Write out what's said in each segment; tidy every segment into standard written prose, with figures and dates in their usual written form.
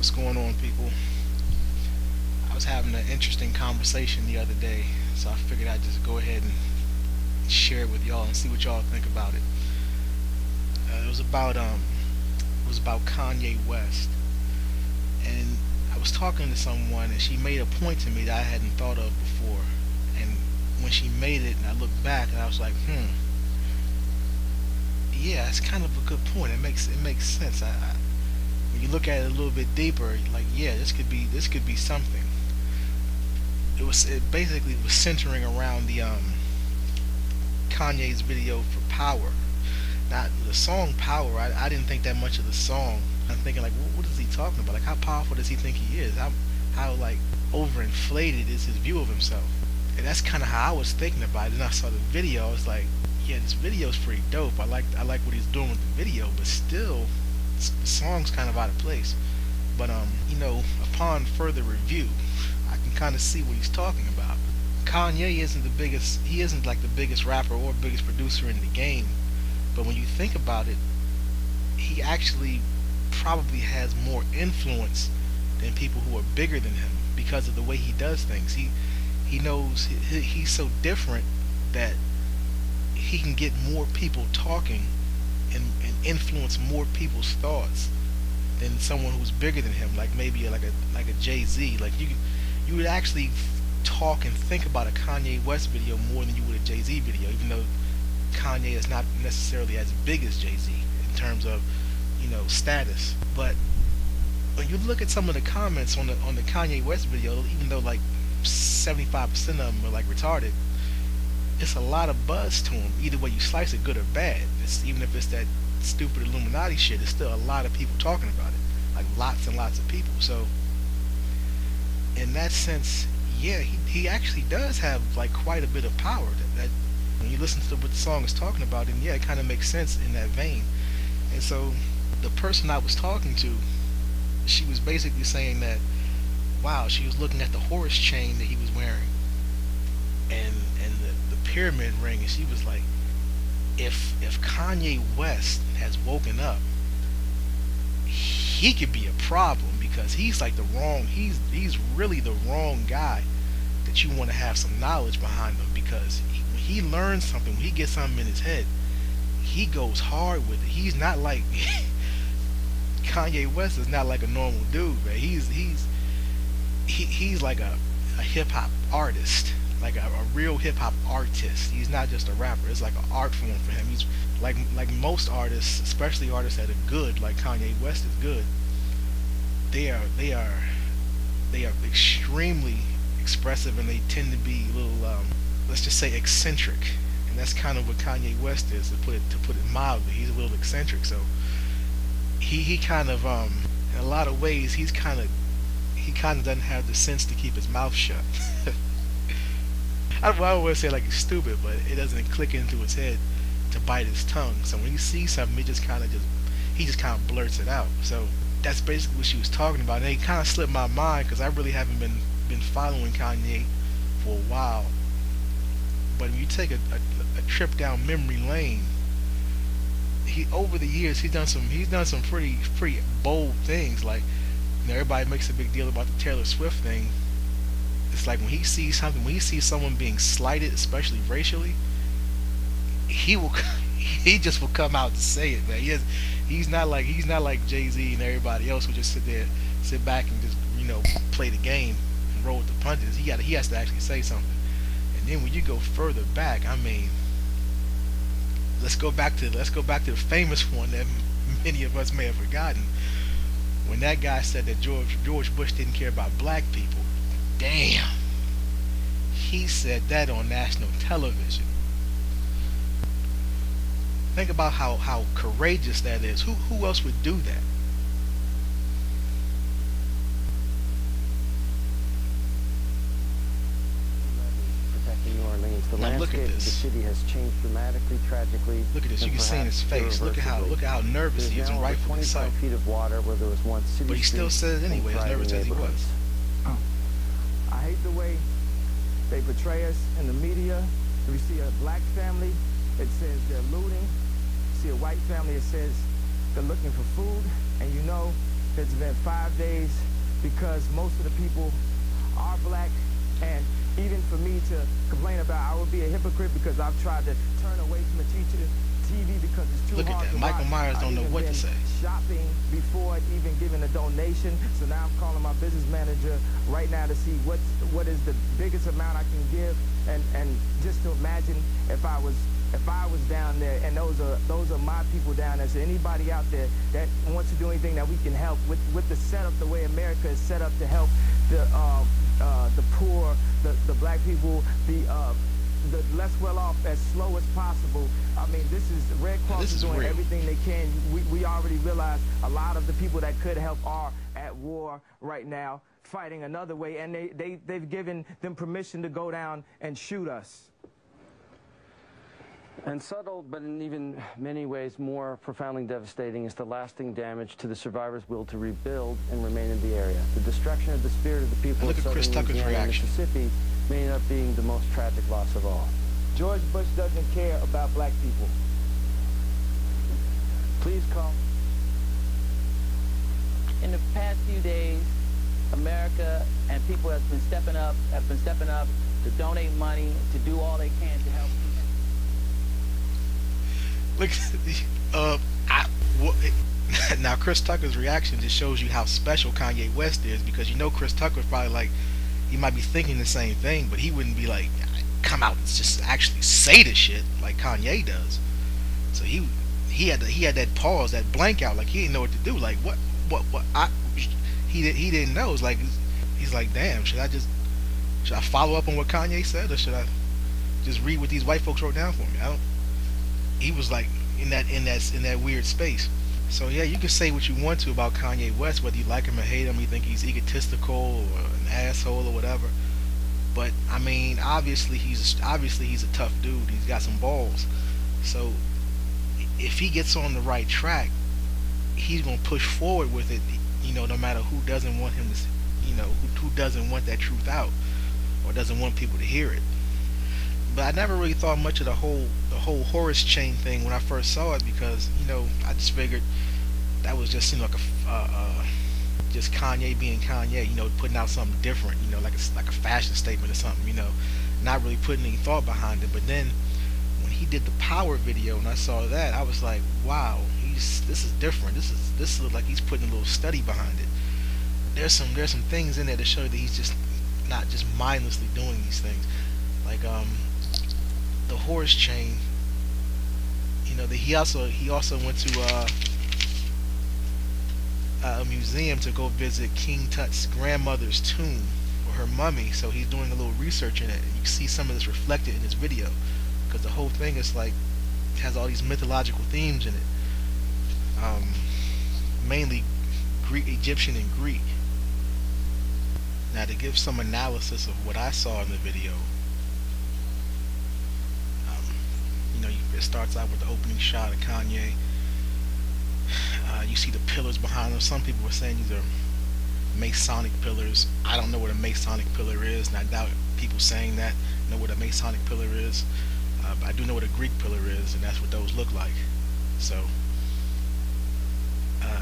What's going on, people? I was having an interesting conversation the other day, so I figured I'd just go ahead and share it with y'all and see what y'all think about it. It was about Kanye West, and I was talking to someone, and she made a point to me that I hadn't thought of before. And when she made it, and I looked back, and I was like, yeah, that's kind of a good point. It makes sense. When you look at it a little bit deeper, like, yeah, this could be something. It basically was centering around the Kanye's video for Power. Not the song Power. I didn't think that much of the song. I'm thinking like, what is he talking about? Like, how powerful does he think he is? How like overinflated is his view of himself? And that's kind of how I was thinking about it. And I saw the video. I was like, yeah, this video's pretty dope. I like what he's doing with the video, but still, the song's kind of out of place. But upon further review, I can kind of see what he's talking about. Kanye isn't the biggest. He isn't like the biggest rapper or biggest producer in the game. But when you think about it, he actually probably has more influence than people who are bigger than him because of the way he does things. He knows he's so different that he can get more people talking and influence more people's thoughts than someone who's bigger than him, like maybe like a Jay Z. Like you would actually talk and think about a Kanye West video more than you would a Jay Z video, even though Kanye is not necessarily as big as Jay Z in terms of status. But when you look at some of the comments on the Kanye West video, even though like 75% of them are like retarded, it's a lot of buzz to him. Either way you slice it, good or bad. Even if it's that stupid Illuminati shit, there's still a lot of people talking about it, like lots and lots of people. So in that sense, yeah, he actually does have like quite a bit of power. That when you listen to what the song is talking about, and yeah, it kind of makes sense in that vein. And so the person I was talking to, she was basically saying that, wow, she was looking at the horse chain that he was wearing, and the pyramid ring, and she was like, if Kanye West has woken up, he could be a problem because he's like the wrong he's really the wrong guy that you want to have some knowledge behind him, because when he learns something, when he gets something in his head, he goes hard with it. He's not like Kanye West is not like a normal dude, man. He's like a hip hop artist, like a real hip hop artist. He's not just a rapper. It's like an art form for him. He's like most artists, especially artists that are good, like Kanye West is good. They are extremely expressive, and they tend to be a little let's just say eccentric. And that's kind of what Kanye West is, to put it mildly. He's a little eccentric. So he kind of in a lot of ways he kind of doesn't have the sense to keep his mouth shut. I don't want to say like he's stupid, but it doesn't click into his head to bite his tongue. So when he sees something, he just kind of blurts it out. So that's basically what she was talking about. And it kind of slipped my mind because I really haven't been following Kanye for a while. But when you take a trip down memory lane, he over the years he's done some pretty bold things. Like, everybody makes a big deal about the Taylor Swift thing. It's like when he sees something, when he sees someone being slighted, especially racially, he will he just will come out to say it, man. He's not like Jay Z and everybody else who just sit back and just play the game and roll with the punches. He has to actually say something. And then when you go further back, I mean, let's go back to the famous one that many of us may have forgotten. When that guy said that George Bush didn't care about black people, damn, he said that on national television. Think about how courageous that is. Who else would do that? Protecting New Orleans. The Now look at landscape of the this. city has changed dramatically, tragically, Look at this. You and can see in his perhaps face. irreversibly. Look at how nervous There's he is, now and over rightfully 25 so. feet of water where there was once city But he still streets says it and anyway, as thriving nervous as he was. neighborhoods. I hate the way they portray us in the media. If you see a black family, it says they're looting. See a white family, it says they're looking for food. And you know It's been 5 days because most of the people are black, and even for me to complain about, I would be a hypocrite because I've tried to turn away from the TV because it's too Look at hard that. to Michael watch. Myers don't know what to say. Shopping before even giving a donation, so now I'm calling my business manager right now to see what is the biggest amount I can give, and just to imagine if I was down there, and those are my people down there. So anybody out there that wants to do anything that we can help with the setup, the way America is set up to help the poor, the black people, the less well off as slow as possible. I mean, this is Red Cross is doing real. everything they can. We already realize a lot of the people that could help are at war right now, fighting another way, and they've given them permission to go down and shoot us. And subtle, but in even many ways more profoundly devastating, is the lasting damage to the survivors' will to rebuild and remain in the area. The destruction of the spirit of the people of southern Louisiana and Mississippi may end up being the most tragic loss of all. George Bush doesn't care about black people. Please call. In the past few days, America and people have been stepping up to donate money, to do all they can to help people. Look, now Chris Tucker's reaction just shows you how special Kanye West is, because you know Chris Tucker's probably like, he might be thinking the same thing, but he wouldn't be like, come out and just actually say the shit like Kanye does. So he had that pause, that blank out, like he didn't know what to do. Like what he didn't know. It's like he's like, damn, should I follow up on what Kanye said, or should I just read what these white folks wrote down for me? He was like in that weird space. So yeah, you can say what you want to about Kanye West, whether you like him or hate him, you think he's egotistical or an asshole or whatever. But I mean, obviously he's a tough dude. He's got some balls. So if he gets on the right track, he's gonna push forward with it. You know, no matter who doesn't want him to, you know, who doesn't want that truth out or doesn't want people to hear it. But I never really thought much of the whole Horace chain thing when I first saw it, because you know, I just figured that was just seemed like just Kanye being Kanye, you know, putting out something different, you know, like a fashion statement or something, you know, not really putting any thought behind it. But then when he did the Power video and I saw that, I was like, wow, this is different. This looks like he's putting a little study behind it. There's some things in there to show that he's just not just mindlessly doing these things, like the Horace chain. You know, that he also went to a museum to go visit King Tut's grandmother's tomb, or her mummy. So he's doing a little research in it, and you see some of this reflected in his video, because the whole thing is like has all these mythological themes in it, mainly Greek, Egyptian, and Greek. Now, to give some analysis of what I saw in the video, you know, it starts out with the opening shot of Kanye. You see the pillars behind him. Some people were saying these are Masonic pillars. I don't know what a Masonic pillar is, and I doubt people saying that know what a Masonic pillar is. But I do know what a Greek pillar is, and that's what those look like. So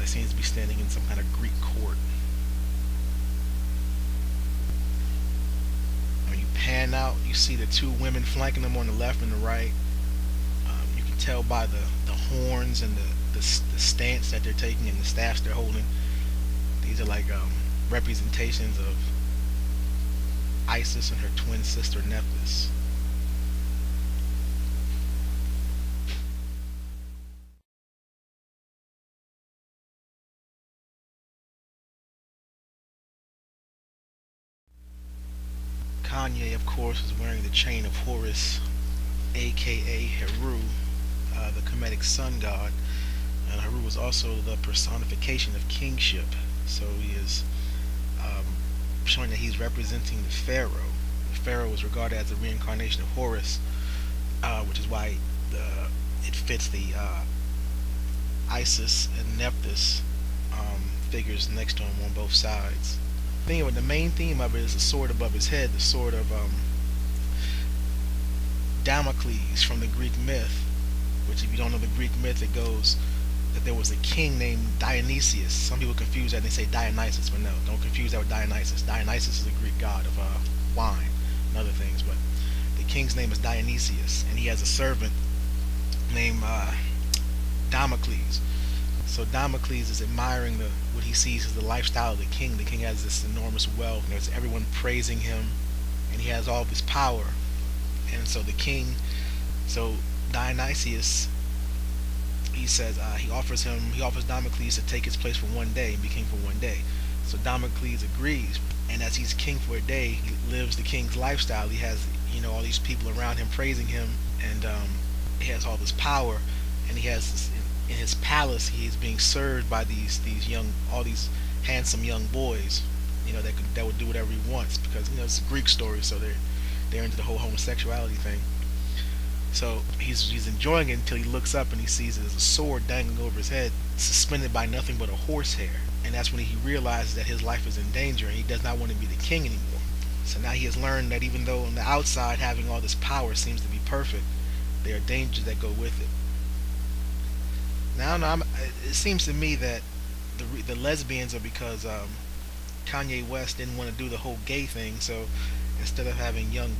it seems to be standing in some kind of Greek court. When you pan out, you see the two women flanking them on the left and the right. You can tell by the horns and the stance that they're taking and the staffs they're holding. These are like representations of Isis and her twin sister Nephthys. Kanye, of course, is wearing the chain of Horus, aka Heru, the Kemetic sun god. And Heru was also the personification of kingship. So he is showing that he's representing the pharaoh. The pharaoh is regarded as a reincarnation of Horus, which is why it fits the Isis and Nephthys figures next to him on both sides. The main theme of it is the sword above his head, the sword of Damocles from the Greek myth, which, if you don't know the Greek myth, it goes that there was a king named Dionysius. Some people confuse that and they say Dionysus, but no, don't confuse that with Dionysus. Dionysus is a Greek god of wine and other things, but the king's name is Dionysius, and he has a servant named Damocles. So Damocles is admiring what he sees as the lifestyle of the king. The king has this enormous wealth, and there's everyone praising him, and he has all this power. And so the king, so Dionysius, he says he offers Damocles to take his place for one day and be king for one day. So Damocles agrees, and as he's king for a day, he lives the king's lifestyle. He has all these people around him praising him, and he has all this power, and he has this, in his palace he is being served by these handsome young boys, that would do whatever he wants, because it's a Greek story, so they're into the whole homosexuality thing. So he's enjoying it until he looks up and he sees there's a sword dangling over his head, suspended by nothing but a horsehair. And that's when he realizes that his life is in danger and he does not want to be the king anymore. So now he has learned that even though on the outside having all this power seems to be perfect, there are dangers that go with it. Now, it seems to me that the lesbians are because Kanye West didn't want to do the whole gay thing, so instead of having young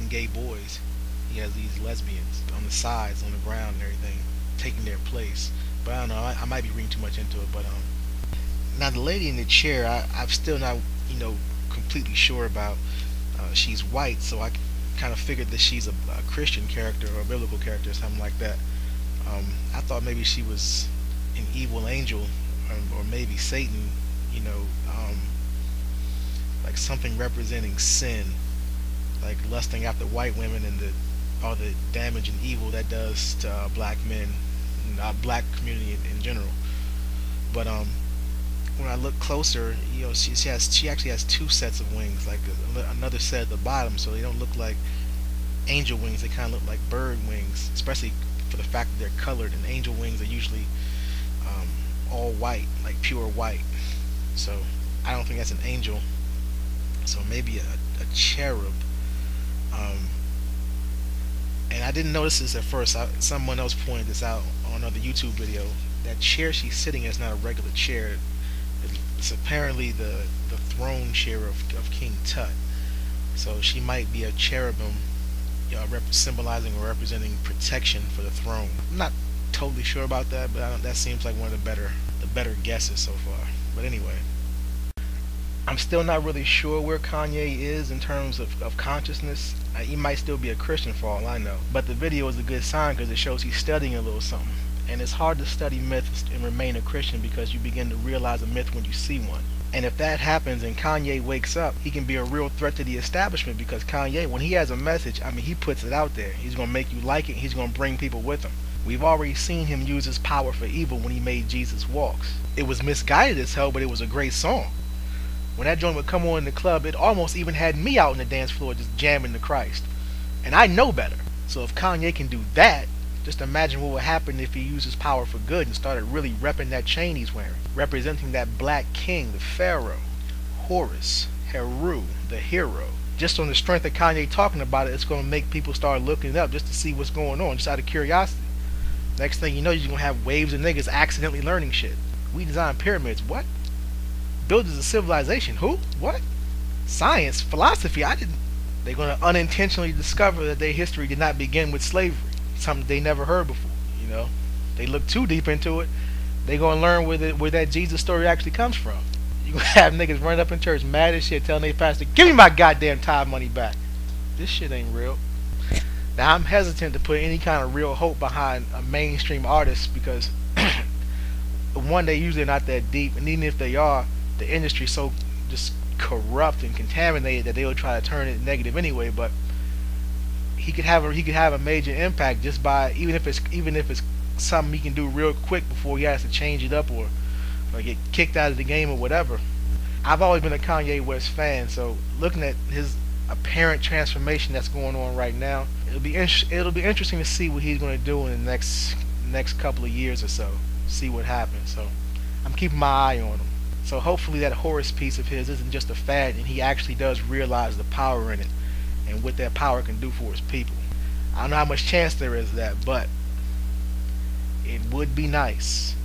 gay boys, he has these lesbians on the sides, on the ground and everything, taking their place. But I don't know, I might be reading too much into it. But now the lady in the chair, I'm still not completely sure about. She's white, so I kind of figured that she's a Christian character or a biblical character or something like that. I thought maybe she was an evil angel, or maybe Satan, like something representing sin, like lusting after white women and all the damage and evil that does to black men and black community in general. But when I look closer, she actually has two sets of wings, like another set at the bottom, so they don't look like angel wings. They kind of look like bird wings, especially for the fact that they're colored, and angel wings are usually all white, like pure white. So I don't think that's an angel. So maybe a cherub. And I didn't notice this at first. Someone else pointed this out on another YouTube video. That chair she's sitting in is not a regular chair. It's apparently the throne chair of King Tut. So she might be a cherubim, symbolizing or representing protection for the throne. I'm not totally sure about that, but that seems like one of the better guesses so far. But anyway, I'm still not really sure where Kanye is in terms of consciousness. He might still be a Christian for all I know. But the video is a good sign because it shows he's studying a little something. And it's hard to study myths and remain a Christian because you begin to realize a myth when you see one. And if that happens and Kanye wakes up, he can be a real threat to the establishment, because Kanye, when he has a message, he puts it out there. He's going to make you like it. He's going to bring people with him. We've already seen him use his power for evil when he made Jesus Walks. It was misguided as hell, but it was a great song. When that joint would come on in the club, it almost even had me out on the dance floor just jamming to Christ. And I know better. So if Kanye can do that, just imagine what would happen if he used his power for good and started really repping that chain he's wearing, representing that black king, the pharaoh, Horus, Heru, the hero. Just on the strength of Kanye talking about it, it's going to make people start looking it up just to see what's going on, just out of curiosity. Next thing you know, you're going to have waves of niggas accidentally learning shit. We designed pyramids. What? Builders of civilization. Who? What? Science, philosophy. They're going to unintentionally discover that their history did not begin with slavery. Something they never heard before. They look too deep into it, they going to learn where that Jesus story actually comes from. You going to have niggas running up in church mad as shit telling their pastor, give me my goddamn tithe money back. This shit ain't real. Now I'm hesitant to put any kind of real hope behind a mainstream artist because one, they usually not that deep, and even if they are, the industry's so just corrupt and contaminated that they'll try to turn it negative anyway. But he could have a major impact just by even if it's something he can do real quick before he has to change it up or get kicked out of the game or whatever. I've always been a Kanye West fan, so looking at his apparent transformation that's going on right now, it'll be interesting to see what he's going to do in the next couple of years or so. See what happens. So I'm keeping my eye on him. So hopefully that Horus piece of his isn't just a fad, and he actually does realize the power in it and what that power can do for his people. I don't know how much chance there is of that, but it would be nice